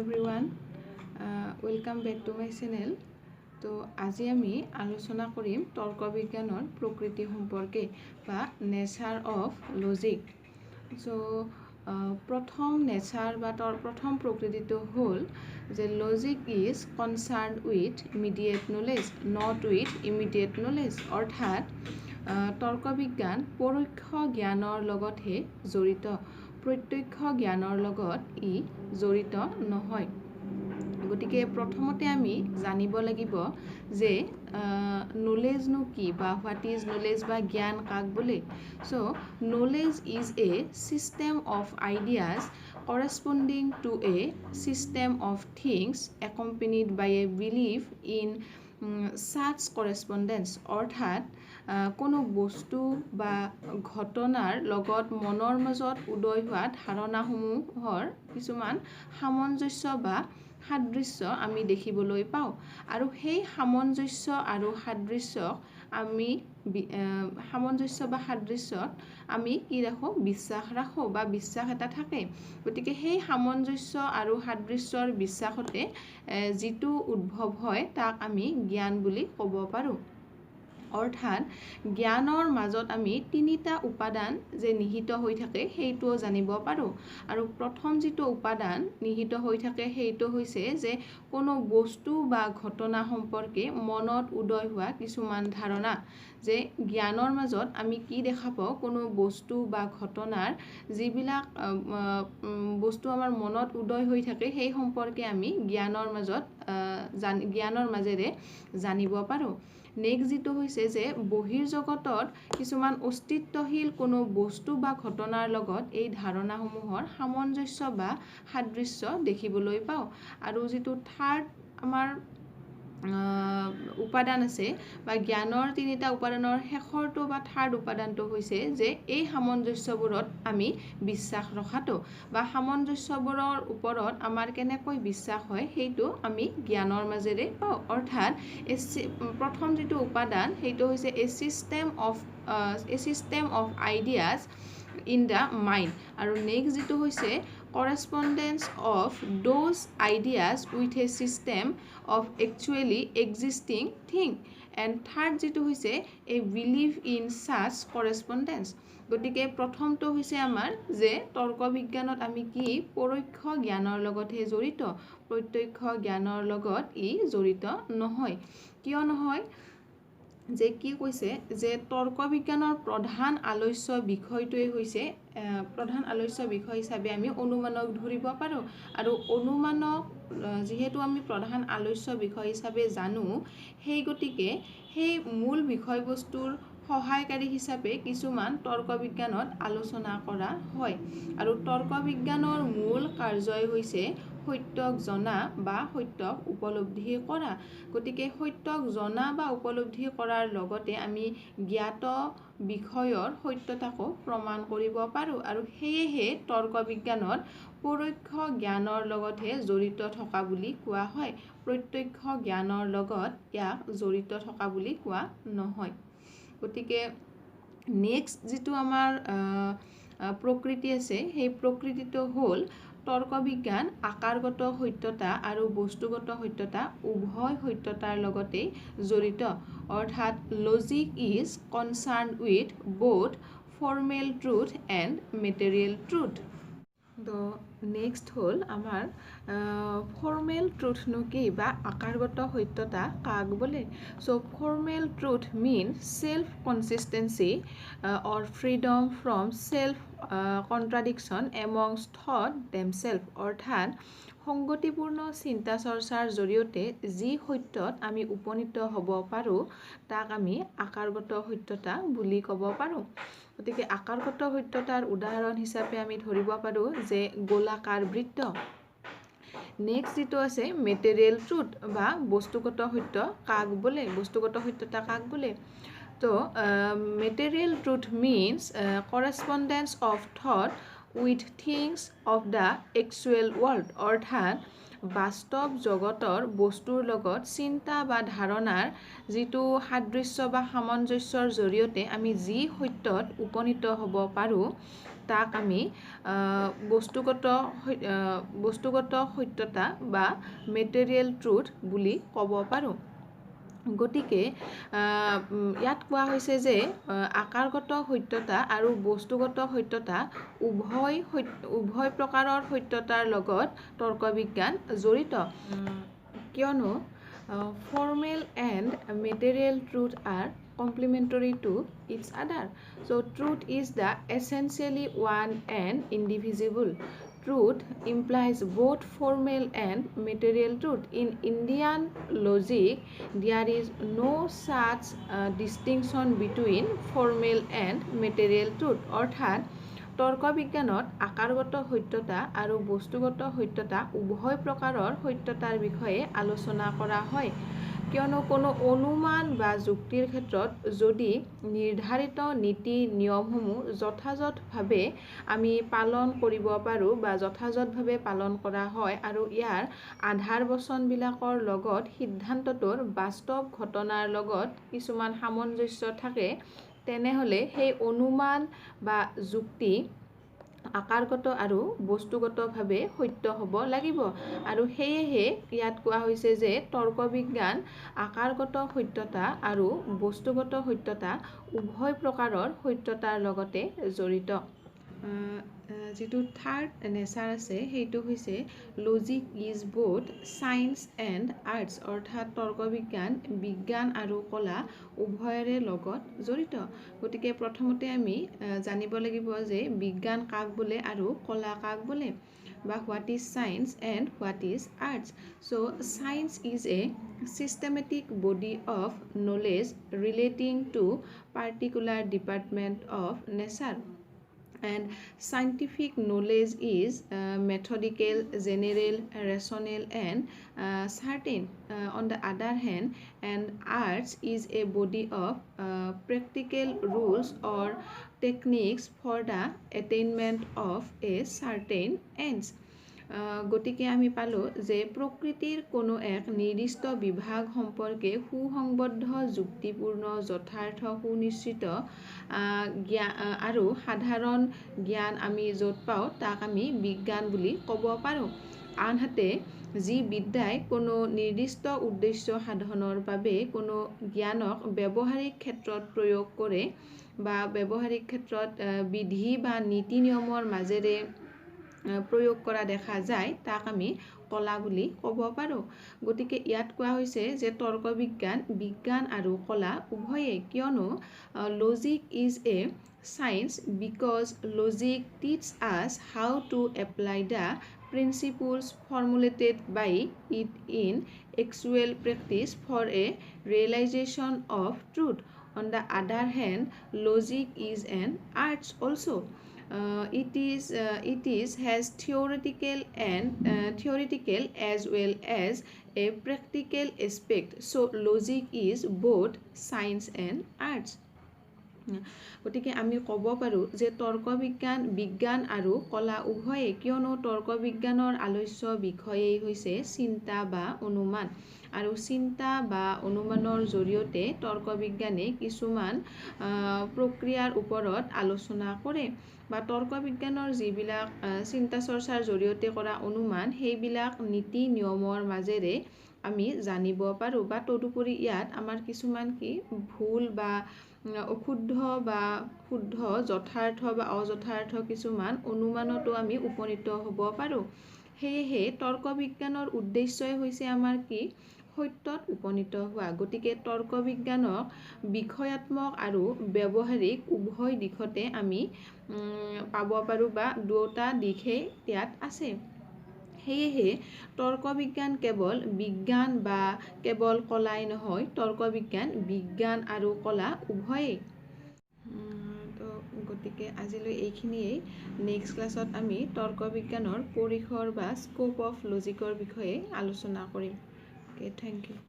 everyone, welcome back to my channel. তো আজি আমি আলোচনা কৰিম তৰ্ক বিজ্ঞানৰ প্ৰকৃতি সম্পৰ্কে বা নেচাৰ অফ লজিক। সো প্ৰথম নেচাৰ বা প্ৰথম প্ৰকৃতিটো হ'ল যে logic is concerned with immediate knowledge not with immediate knowledge, অৰ্থাৎ তৰ্ক বিজ্ঞান পৰোক্ষ জ্ঞানৰ লগতহে জড়িত, প্ৰত্যক্ষ জ্ঞানৰ লগত ই জড়িত নহয়। গতিকে প্ৰথমতে আমি জানিব লাগিব যে নলেজনো কি বা হোৱাট ইজ নলেজ বা জ্ঞান কাক বোলে। So knowledge is a system of ideas corresponding to a system of things accompanied by a belief in such correspondence, অৰ্থাৎ কোনো বস্তু বা ঘটনাৰ লগত মনৰ মাজত উদয় হোৱা ধাৰণাসমূহৰ কিছুমান সামঞ্জস্য বা সাদৃশ্য আমি দেখিবলৈ পাওঁ, আৰু সেই সামঞ্জস্য আৰু সাদৃশ্যক আমি সাদৃশ্যত আমি কি ৰাখোঁ, বিশ্বাস ৰাখোঁ বা বিশ্বাস এটা থাকে। গতিকে সেই সামঞ্জস্য আৰু সাদৃশ্যৰ বিশ্বাসতে যিটো উদ্ভৱ হয় তাক আমি জ্ঞান বুলি ক'ব পাৰোঁ। অৰ্থাৎ জ্ঞানৰ মাজত আমি তিনিটা উপাদান যে নিহিত হৈ থাকে সেইটোও জানিব পাৰোঁ। আৰু প্ৰথম যিটো উপাদান নিহিত হৈ থাকে সেইটো হৈছে যে কোনো বস্তু বা ঘটনা সম্পৰ্কে মনত উদয় হোৱা কিছুমান ধাৰণা। যে জ্ঞানৰ মাজত আমি কি দেখা পাওঁ, কোনো বস্তু বা ঘটনাৰ যিবিলাক বস্তু আমাৰ মনত উদয় হৈ থাকে সেই সম্পৰ্কে আমি জ্ঞানৰ মাজেৰে জানিব পাৰোঁ। নেক্সট যিটো হৈছে যে বহিৰ্জগতত কিছুমান অস্তিত্বশীল কোনো বস্তু বা ঘটনাৰ লগত এই ধাৰণাসমূহৰ সামঞ্জস্য বা সাদৃশ্য দেখিবলৈ পাওঁ। আৰু যিটো থাৰ্ড আমাৰ উপাদান আছে বা জ্ঞানৰ তিনিটা উপাদানৰ শেষৰটো বা থাৰ্ড উপাদানটো হৈছে যে এই সামঞ্জস্যবোৰত আমি বিশ্বাস ৰখাটো বা সামঞ্জস্যবোৰৰ ওপৰত আমাৰ কেনেকৈ বিশ্বাস হয় সেইটো আমি জ্ঞানৰ মাজেৰে পাওঁ। অৰ্থাৎ প্ৰথম যিটো উপাদান সেইটো হৈছে a system of ideas in the mind, আৰু নেক্সট যিটো হৈছে correspondence of those ideas with a system of actually existing thing, and third যিটো হৈছে a belief in such correspondence। গতিকে প্ৰথমটো হৈছে আমাৰ যে তৰ্ক বিজ্ঞানত আমি কি পৰোক্ষ জ্ঞানৰ লগতহে জড়িত, প্ৰত্যক্ষ জ্ঞানৰ লগত ই জড়িত নহয়। কিয় নহয়? যে কি কৈছে যে তৰ্ক বিজ্ঞানৰ প্ৰধান আলোচ্য বিষয়টোৱে হৈছে প্ৰধান আলোচ্য বিষয় হিচাপে আমি অনুমানক ধৰিব পাৰোঁ। আৰু অনুমানক যিহেতু আমি প্ৰধান আলোচ্য বিষয় হিচাপে জানো, সেই গতিকে সেই মূল বিষয়বস্তুৰ সহায়কাৰী হিচাপে কিছুমান তৰ্ক বিজ্ঞানত আলোচনা কৰা হয়। আৰু তৰ্ক বিজ্ঞানৰ মূল কাৰ্যই হৈছে সত্যক জনা বা সত্যক উপলব্ধি কৰা। গতিকে সত্যক জনা বা উপলব্ধি কৰাৰ লগতে আমি জ্ঞাত বিষয়ৰ সত্যতাকো প্ৰমাণ কৰিব পাৰোঁ। আৰু সেয়েহে তৰ্ক বিজ্ঞানত পৰোক্ষ জ্ঞানৰ লগতহে জড়িত থকা বুলি কোৱা হয়, প্ৰত্যক্ষ জ্ঞানৰ লগত ইয়াক জড়িত থকা বুলি কোৱা নহয়। গতিকে নেক্সট যিটো আমাৰ প্ৰকৃতি আছে সেই প্ৰকৃতিটো হ'ল তৰ্ক বিজ্ঞান আকাৰগত সত্যতা আৰু বস্তুগত সত্যতা উভয় সত্যতাৰ লগতেই জড়িত। অৰ্থাৎ logic is concerned with both formal truth and material truth. তো নেক্সট হ'ল আমাৰ ফৰ্মেল ট্ৰুথনো কি বা আকাৰগত সত্যতা কাক বোলে। So' formal truth means self consistency or freedom from self contradiction amongst thought themselves, অৰ্থাৎ সংগতিপূৰ্ণ চিন্তা চৰ্চাৰ জৰিয়তে যি সত্যত আমি উপনীত হ'ব পাৰোঁ তাক আমি আকাৰগত সত্যতা বুলি ক'ব পাৰোঁ। গতিকে আকাৰগত সত্যতাৰ উদাহৰণ হিচাপে আমি ধৰিব পাৰোঁ যে গোলাকাৰ বৃত্ত। নেক্সট যিটো আছে মেটেৰিয়েল ট্ৰুথ বা বস্তুগত সত্য কাক বোলে, বস্তুগত সত্যতা কাক বোলে। তো material truth means correspondence of thought with things of the actual world, অৰ্থাৎ বাস্তৱ জগতৰ বস্তুৰ লগত চিন্তা বা ধাৰণাৰ যিটো সাদৃশ্য বা সামঞ্জস্যৰ জৰিয়তে আমি যি সত্যত উপনীত হ'ব পাৰোঁ তাক আমি বস্তুগত সত্যতা বা মেটেৰিয়েল ট্ৰুথ বুলি ক'ব পাৰোঁ। গতিকে ইয়াত কোৱা হৈছে যে আকাৰগত সত্যতা আৰু বস্তুগত সত্যতা উভয় প্ৰকাৰৰ সত্যতাৰ লগত তৰ্ক বিজ্ঞান জড়িত, কিয়নো formal and material truth are complementary to each other. So truth is the essentially one and indivisible. Truth implies both formal and material truth. In Indian logic, there is no such distinction between formal and material truth. অৰ্থাৎ তৰ্ক বিজ্ঞানত আকাৰগত সত্যতা আৰু বস্তুগত সত্যতা উভয় প্ৰকাৰৰ সত্যতাৰ বিষয়ে আলোচনা কৰা হয়, কিয়নো কোনো অনুমান বা যুক্তিৰ ক্ষেত্ৰত যদি নিৰ্ধাৰিত নীতি নিয়মসমূহ যথাযথভাৱে আমি পালন কৰিব পাৰোঁ বা যথাযথভাৱে পালন কৰা হয় আৰু ইয়াৰ আধাৰ বচনবিলাকৰ লগত সিদ্ধান্তটোৰ বাস্তৱ ঘটনাৰ লগত কিছুমান সামঞ্জস্য থাকে, তেনেহ'লে সেই অনুমান বা যুক্তি আকাৰগত আৰু বস্তুগতভাৱে সত্য হ'ব লাগিব। আৰু সেয়েহে ইয়াত কোৱা হৈছে যে তৰ্ক বিজ্ঞান আকাৰগত সত্যতা আৰু বস্তুগত সত্যতা উভয় প্ৰকাৰৰ সত্যতাৰ লগতে জড়িত। যিটো থাৰ্ড নেচাৰ আছে সেইটো হৈছে logic is both science and arts, অৰ্থাৎ তৰ্ক বিজ্ঞান আৰু কলা উভয়ৰে লগত জড়িত। গতিকে প্ৰথমতে আমি জানিব লাগিব যে বিজ্ঞান কাক বোলে আৰু কলা কাক বোলে, বা what is science and what is arts. So' science is a systematic body of knowledge relating to particular department of nature, and scientific knowledge is methodical, general, rational and certain. On the other hand, and arts is a body of practical rules or techniques for the attainment of a certain ends. গতিকে আমি পালোঁ যে প্ৰকৃতিৰ কোনো এক নিৰ্দিষ্ট বিভাগ সম্পৰ্কে সুসংবদ্ধ, যুক্তিপূৰ্ণ, যথাৰ্থ, সুনিশ্চিত জ্ঞান আৰু সাধাৰণ জ্ঞান আমি য'ত পাওঁ তাক আমি বিজ্ঞান বুলি ক'ব পাৰোঁ। আনহাতে যি বিদ্যাই কোনো নিৰ্দিষ্ট উদ্দেশ্য সাধনৰ বাবে কোনো জ্ঞানক ব্যৱহাৰিক ক্ষেত্ৰত প্ৰয়োগ কৰে বা ব্যৱহাৰিক ক্ষেত্ৰত বিধি বা নীতি নিয়মৰ মাজেৰে প্ৰয়োগ কৰা দেখা যায়, তাক আমি কলা বুলি ক'ব পাৰোঁ। গতিকে ইয়াত কোৱা হৈছে যে তৰ্ক বিজ্ঞান আৰু কলা উভয়ে, কিয়নো logic is a science because logic টিচ আছ how to apply the principles formulated by it in actual practice for a realization of truth. On the other hand, logic is an art also. It has theoretical as well as a practical aspect. So logic is both science and arts. গতিকে আমি ক'ব পাৰোঁ যে তৰ্ক বিজ্ঞান আৰু কলা উভয়ে, কিয়নো তৰ্ক বিজ্ঞানৰ আলোচ্য বিষয়েই হৈছে চিন্তা বা অনুমান, আৰু চিন্তা বা অনুমানৰ জৰিয়তে তৰ্ক বিজ্ঞানে কিছুমান প্ৰক্ৰিয়াৰ ওপৰত আলোচনা কৰে, বা তৰ্ক বিজ্ঞানৰ যিবিলাক চিন্তা চৰ্চাৰ জৰিয়তে কৰা অনুমান সেইবিলাক নীতি নিয়মৰ মাজেৰে আমি জানিব পাৰোঁ, বা তদুপৰি ইয়াত আমাৰ কিছুমান ভুল বা অশুদ্ধ বা শুদ্ধ, যথাৰ্থ বা অযথাৰ্থ কিছুমান অনুমানতো আমি উপনীত হ'ব পাৰোঁ। সেয়েহে তৰ্ক বিজ্ঞানৰ উদ্দেশ্যই হৈছে আমাৰ সত্যত উপনীত হোৱা। গতিকে তৰ্ক বিজ্ঞানক বিষয়াত্মক আৰু ব্যৱহাৰিক উভয় দিশতে আমি পাব পাৰোঁ, বা দুয়োটা দিশেই ইয়াত আছে। সেয়েহে তৰ্ক বিজ্ঞান কেৱল বিজ্ঞান বা কেৱল কলাই নহয়, তৰ্ক বিজ্ঞান আৰু কলা উভয়েই। গতিকে আজিলৈ এইখিনিয়েই। নেক্সট ক্লাছত আমি তৰ্ক বিজ্ঞানৰ পৰিসৰ বা স্কোপ অফ লজিকৰ বিষয়ে আলোচনা কৰিম। Thank U.